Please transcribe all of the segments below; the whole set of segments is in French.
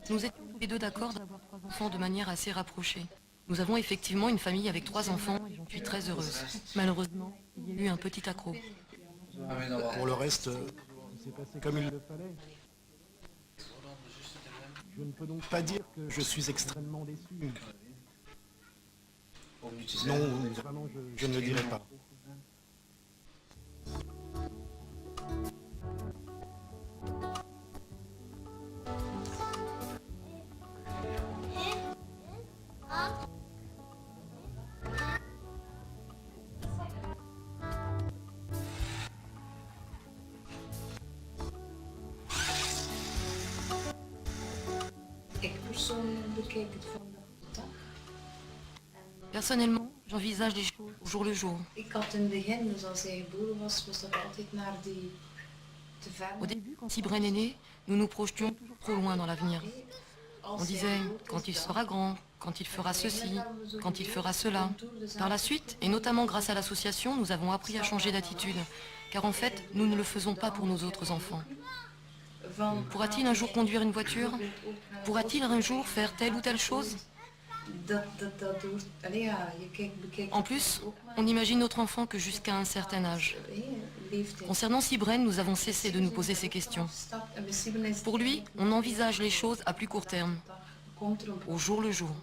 Nous étions tous les deux d'accord d'avoir 3 enfants de manière assez rapprochée. Nous avons effectivement une famille avec 3 enfants et j'en suis très heureuse. Malheureusement, il y a eu un petit accroc. Pour le reste, c'est passé comme il le fallait. Je ne peux donc pas dire que je suis extrêmement déçu. Non, vraiment, je ne le dirai pas. Ik persoonlijk bekijk het van dag tot dag. Personnellement, j'envisage les choses au jour le jour. Ik had in het begin, dus als hij geboren was, was dat altijd naar die te ver. Au début, quand Cybrenne est né, nous nous projetions toujours trop loin dans l'avenir. On disait, quand il sera grand, quand il fera ceci, quand il fera cela. Par la suite, et notamment grâce à l'association, nous avons appris à changer d'attitude. Car en fait, nous ne le faisons pas pour nos autres enfants. Pourra-t-il un jour conduire une voiture? Pourra-t-il un jour faire telle ou telle chose? En plus, on imagine notre enfant que jusqu'à un certain âge. Concernant Cybrenne, nous avons cessé de nous poser ces questions. Pour lui, on envisage les choses à plus court terme, au jour le jour.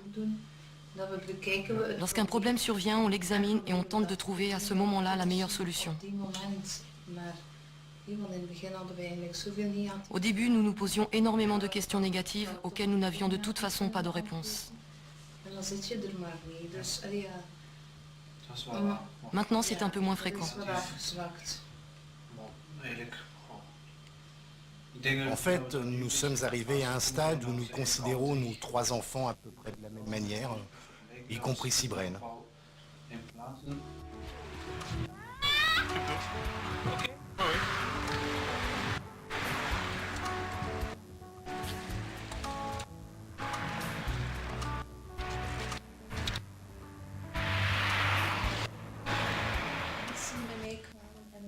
Lorsqu'un problème survient, on l'examine et on tente de trouver à ce moment-là la meilleure solution. Au début, nous nous posions énormément de questions négatives auxquelles nous n'avions de toute façon pas de réponse. Maintenant, c'est un peu moins fréquent. En fait, nous sommes arrivés à un stade où nous considérons nos 3 enfants à peu près de la même manière, y compris Cybrenne.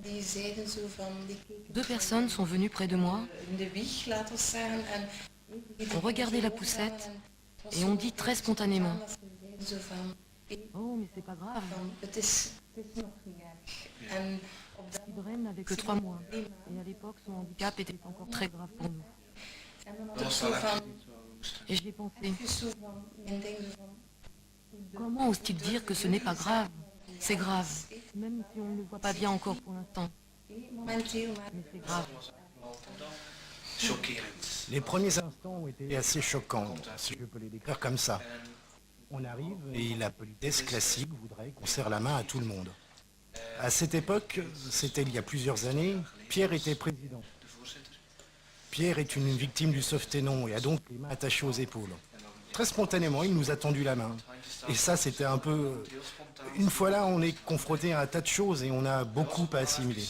Die zeiden zo van, die keken 2 personnes sont venues près de moi, in de wieg, laten we zeggen, en ont regardé la poussette et ont dit très spontanément zo van, « Oh, mais c'est pas grave, het is nog niet erg. En op dat Cybrenne n'avait que 3 mois. Et à l'époque, son handicap était encore très grave pour nous. en dan had ik zo van, Et j'y ai pensé, zo van, en denk zo van, comment ose-t-il dire que ce n'est pas grave? C'est grave, même si on ne le voit pas bien encore pour l'instant. momenteel, maar Mais c'est grave. Les premiers instants ont été assez choquants, si je peux les décrire comme ça. On arrive et la politesse classique voudrait qu'on serre la main à tout le monde. À cette époque, c'était il y a plusieurs années, Pierre était président. Pierre est une victime du sauve-ténon et a donc les mains attachées aux épaules. Très spontanément, il nous a tendu la main. Et ça, c'était un peu... Une fois là, on est confronté à un tas de choses et on a beaucoup à assimiler.